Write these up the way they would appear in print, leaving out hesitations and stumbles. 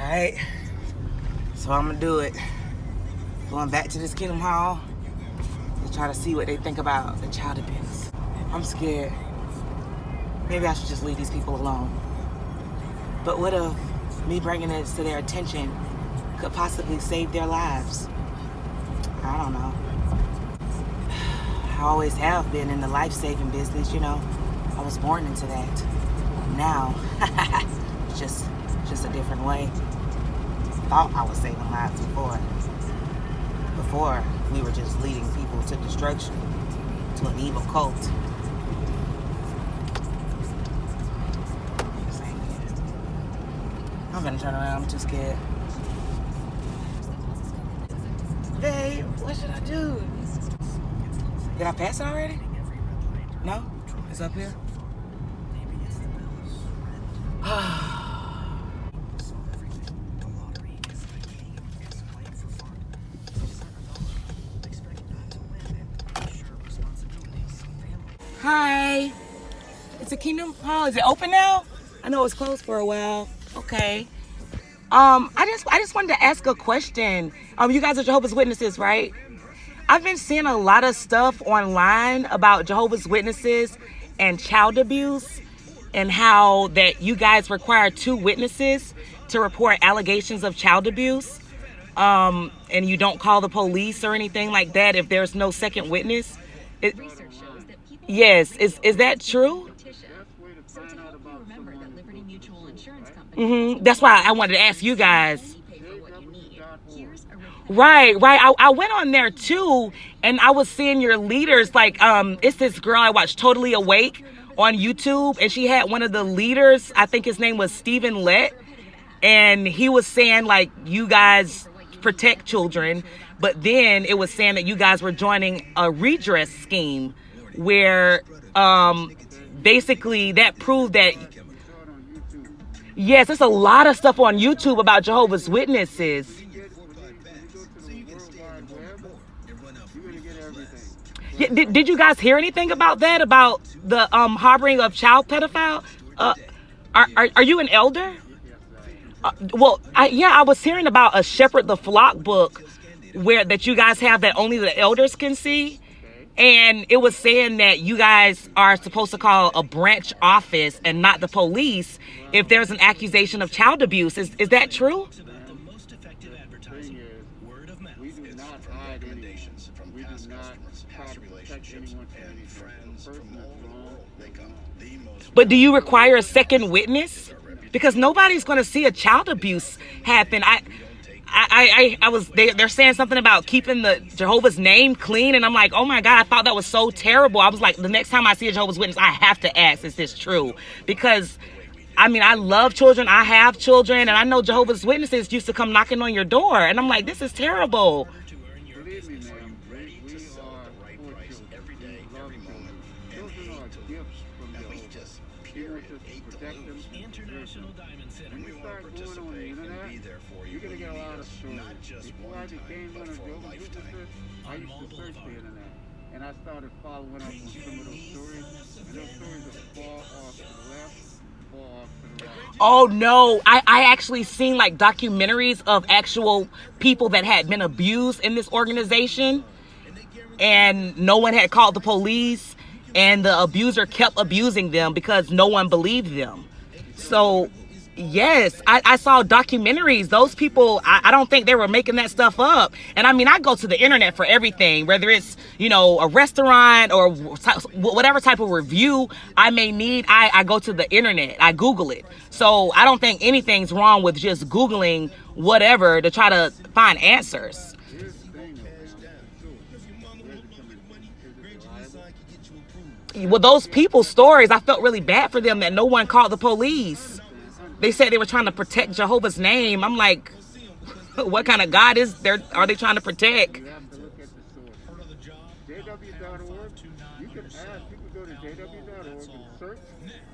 Alright, so I'm gonna do it. Going back to this Kingdom Hall to try to see what they think about the child abuse. I'm scared. Maybe I should just leave these people alone. But what if me bringing this to their attention could possibly save their lives? I don't know. I always have been in the life-saving business, you know. I was born into that. Now, it's just a different way. Thought I was saving lives before. Before, we were just leading people to destruction, to an evil cult. I'm gonna turn around, I'm too scared. Babe, what should I do? Did I pass it already? No? It's up here? Hi. It's a Kingdom Hall. Is it open now? I know it was closed for a while. Okay. I just wanted to ask a question. You guys are Jehovah's Witnesses, right? I've been seeing a lot of stuff online about Jehovah's Witnesses and child abuse, and how that you guys require 2 witnesses to report allegations of child abuse, and you don't call the police or anything like that if there's no second witness. Yes, is that true? That's why I wanted to ask you guys. Right. I went on there too, and I was seeing your leaders. Like, it's this girl I watched, Totally Awake, on YouTube, and she had one of the leaders. I think his name was Stephen Lett, and he was saying like you guys protect children, but then it was saying that you guys were joining a redress scheme where basically that proved that. Yes, there's a lot of stuff on YouTube about Jehovah's Witnesses. Yeah, did you guys hear anything about that? About the harboring of child pedophile? Are you an elder? I was hearing about a Shepherd the Flock book that you guys have that only the elders can see. And it was saying that you guys are supposed to call a branch office and not the police if there's an accusation of child abuse. Is that true? But do you require a second witness? Because nobody's going to see a child abuse happen. They're saying something about keeping the Jehovah's name clean, and I'm like, oh my God, I thought that was so terrible. I was like, the next time I see a Jehovah's Witness, I have to ask, is this true? Because I mean, I love children, I have children, and I know Jehovah's Witnesses used to come knocking on your door, and I'm like, this is terrible. International Diamond Center. When you start going on the internet, you're going to get a lot of stories. Before I became one of Jehovah's Witnesses, I used to search the internet, and I started following up on some of those stories, and those stories are far off to the left, far off to the right. Oh no, I actually seen like documentaries of actual people that had been abused in this organization, and no one had called the police, and the abuser kept abusing them because no one believed them. So yes, I saw documentaries. Those people, I don't think they were making that stuff up. And I mean, I go to the internet for everything, whether it's, you know, a restaurant or whatever type of review I may need. I go to the internet, I Google it. So I don't think anything's wrong with just Googling whatever to try to find answers. Well, those people's stories, I felt really bad for them that no one called the police. They said they were trying to protect Jehovah's name. I'm like, what kind of God are they trying to protect? You have to look at the source. JW.org, you can ask, you can go to JW.org and search,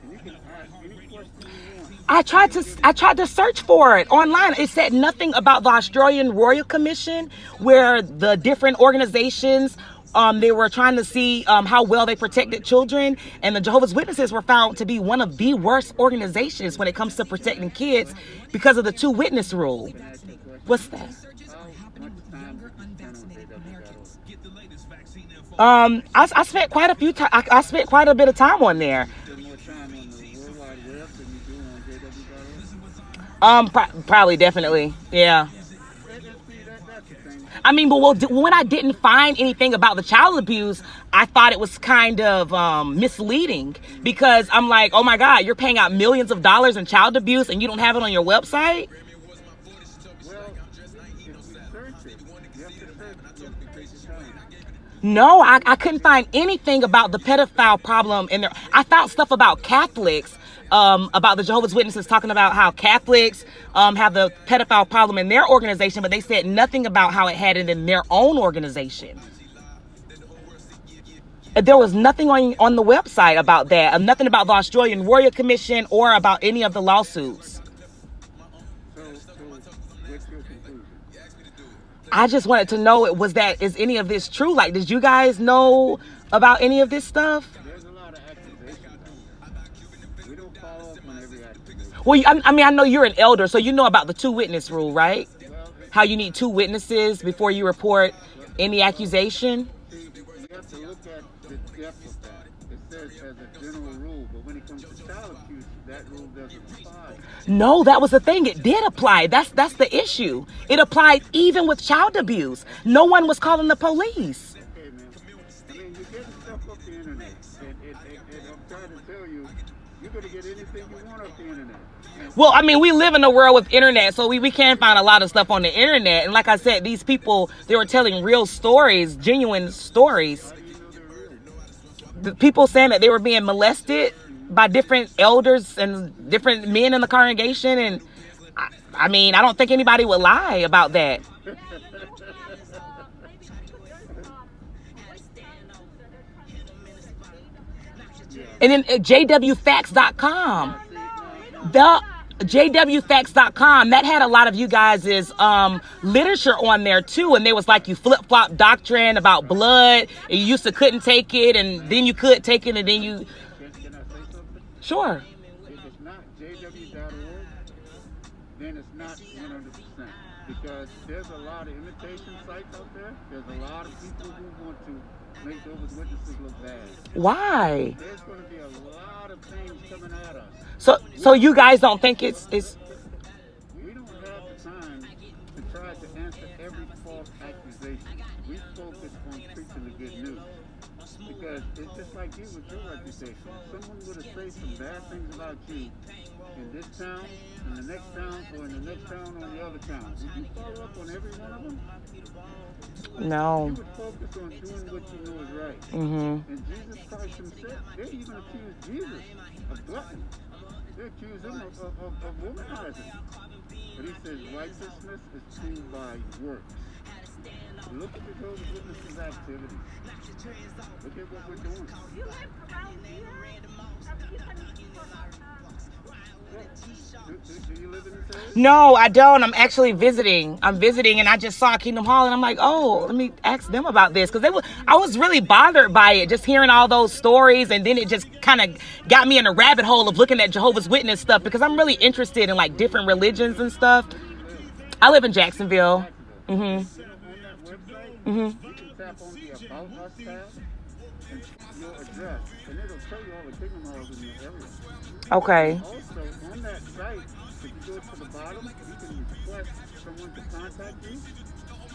and you can ask any question you want. I tried to search for it online. It said nothing about the Australian Royal Commission, where the different organizations They were trying to see how well they protected children, and the Jehovah's Witnesses were found to be one of the worst organizations when it comes to protecting kids because of the 2 witness rule. What's that? I spent quite a few I spent quite a bit of time on there. Probably, definitely, yeah. I mean, but when I didn't find anything about the child abuse, I thought it was kind of misleading, because I'm like, oh my God, you're paying out millions of dollars in child abuse and you don't have it on your website? No, I couldn't find anything about the pedophile problem in there. I found stuff about Catholics, about the Jehovah's Witnesses, talking about how Catholics have the pedophile problem in their organization, but they said nothing about how it had it in their own organization. There was nothing on the website about that, nothing about the Australian Warrior Commission or about any of the lawsuits. I just wanted to know, is any of this true? Like, did you guys know about any of this stuff? There's a lot of accusations. We don't follow up on every accusation. Well, I mean, I know you're an elder, so you know about the 2 witness rule, right? How you need 2 witnesses before you report any accusation. See, you have to look at the depth of that. It says as a general rule, but when it comes to child abuse, that rule doesn't apply. No, that was the thing. It did apply. That's the issue. It applied even with child abuse. No one was calling the police. Okay, man. I mean, you're getting stuff off the internet. And I'm trying to tell you, you're going to get anything you want off the internet. Well, I mean, we live in a world with internet, so we can find a lot of stuff on the internet. And like I said, these people, they were telling real stories, genuine stories. How do you know they're real? The people saying that they were being molested by different elders and different men in the congregation, and I mean, I don't think anybody would lie about that. And then JWFacts.com, the JWFacts.com, that had a lot of you guys' literature on there too, and there was like you flip-flop doctrine about blood, and you used to couldn't take it, and then you could take it, and then you... Can I say something? Sure. If it's not jw.org, then it's not 100%. Because there's a lot of imitation sites out there. There's a lot of people who want to make Jehovah's Witnesses look bad. Why? There's going to be a lot of things coming at us. So you guys don't think it's... We don't have the time to try to answer every false accusation. We focus on preaching the good news. Because it's just like you with your reputation. Someone would have said some bad things about you in this town, in the next town, or in the next town on the other town. Would you follow up on every one of them? No. You would focus on doing what you know is right. Mm-hmm. And Jesus Christ himself, they even accused Jesus of gluttony. They accused him of womanizing. But he says righteousness is proved by works. Look at the Jehovah's Witnesses activities. Look at what we're doing. You live around here? Do you live in this area? No, I don't. I'm actually visiting. I'm visiting, and I just saw Kingdom Hall, and I'm like, oh, let me ask them about this, because I was really bothered by it, just hearing all those stories, and then it just kind of got me in a rabbit hole of looking at Jehovah's Witness stuff, because I'm really interested in like different religions and stuff. I live in Jacksonville. Mm-hmm. On that website, Mm-hmm. you can tap on the About Us tab and choose your address, and it'll tell you all the Kingdom Halls in your area. Okay. Also, on that site, if you go to the bottom, you can request someone to contact you.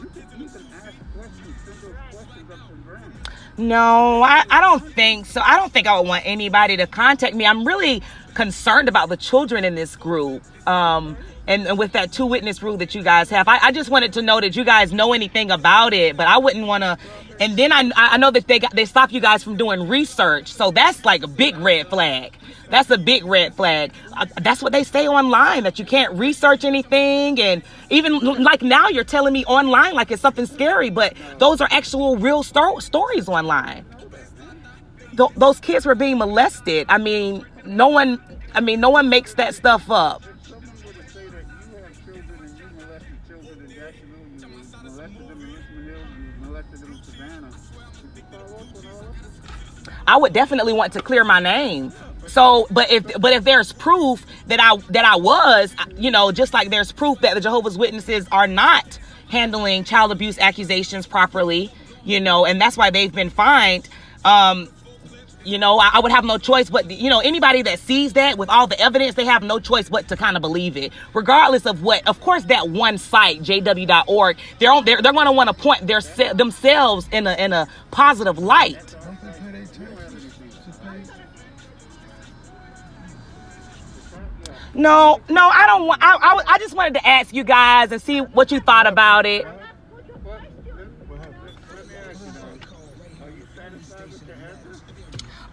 You can even ask questions, send those questions up to Brand. No, I don't think so. I don't think I would want anybody to contact me. I'm really concerned about the children in this group. And with that 2 witness rule that you guys have, I just wanted to know that you guys know anything about it, but I wouldn't want to. And then I know that they stop you guys from doing research, so that's like a big red flag. That's a big red flag. That's what they say online, that you can't research anything. And even like now you're telling me online like it's something scary, but those are actual real stories online. Those kids were being molested. I mean, no one makes that stuff up. If someone were to say that you have children and you molested children in Jacksonville, you molested them in Richmond Hill, you molested them in Savannah. Did you follow up on all of this? I would definitely want to clear my name. So, but if there's proof that I was, you know, just like there's proof that the Jehovah's Witnesses are not handling child abuse accusations properly, you know, and that's why they've been fined. You know, I would have no choice but, you know, anybody that sees that with all the evidence, they have no choice but to kind of believe it, regardless of what. Of course, that one site, jw.org, they're going to want to point themselves in a positive light. No, I don't want. I just wanted to ask you guys and see what you thought about it.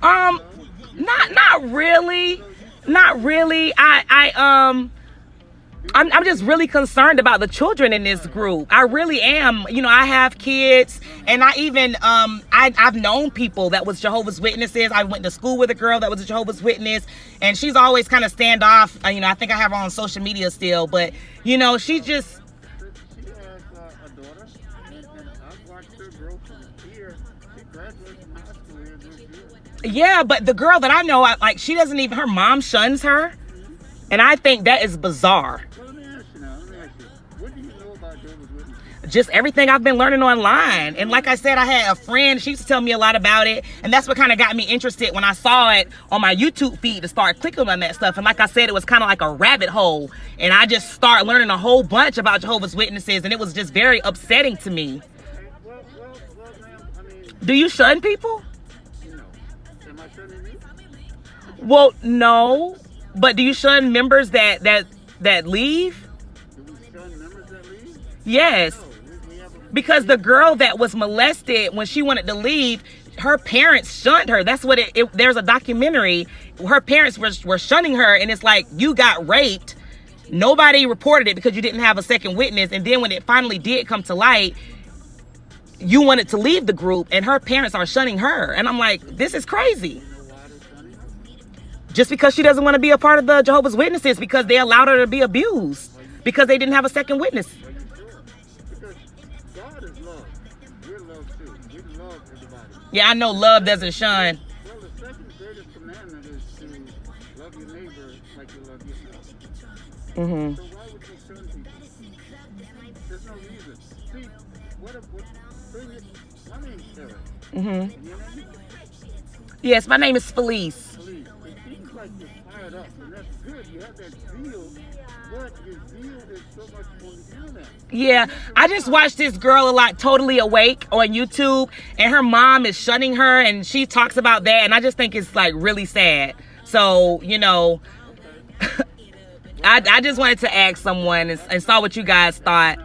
Not really. I'm just really concerned about the children in this group. I really am. You know, I have kids, and I even I've known people that was Jehovah's Witnesses. I went to school with a girl that was a Jehovah's Witness, and she's always kind of standoff. You know, I think I have her on social media still, but you know, she just. She has a daughter, and I've watched her grow from here. She graduated from high school here this year. Yeah, but the girl that I know, like, she doesn't even. Her mom shuns her, and I think that is bizarre. Just everything I've been learning online. And like I said, I had a friend, she used to tell me a lot about it, and that's what kind of got me interested when I saw it on my YouTube feed to start clicking on that stuff. And like I said, it was kind of like a rabbit hole, and I just started learning a whole bunch about Jehovah's Witnesses, and it was just very upsetting to me. Do you shun people? No. Am I shunning you? Well, no, but do you shun members that leave? Do we shun members that leave? Yes. Because the girl that was molested, when she wanted to leave, her parents shunned her. That's what there's a documentary. Her parents were shunning her, and it's like, you got raped. Nobody reported it because you didn't have a second witness. And then when it finally did come to light, you wanted to leave the group, and her parents are shunning her. And I'm like, this is crazy. Just because she doesn't want to be a part of the Jehovah's Witnesses, because they allowed her to be abused because they didn't have a second witness. Yeah, I know love doesn't shun. Well, the second greatest commandment is to love your neighbor like you love yourself. Mm-hmm. So why would you shun people? There's no reason. See, my name's Eric. Mm-hmm. Your name? Yes, my name is Felice. Please. It seems like you're fired up, and that's good. You have that zeal, but your zeal is so much on the internet. Yeah, I just watched this girl a lot, Totally Awake, on YouTube, and her mom is shunning her, and she talks about that, and I just think it's like really sad. So, you know, I just wanted to ask someone and saw what you guys thought.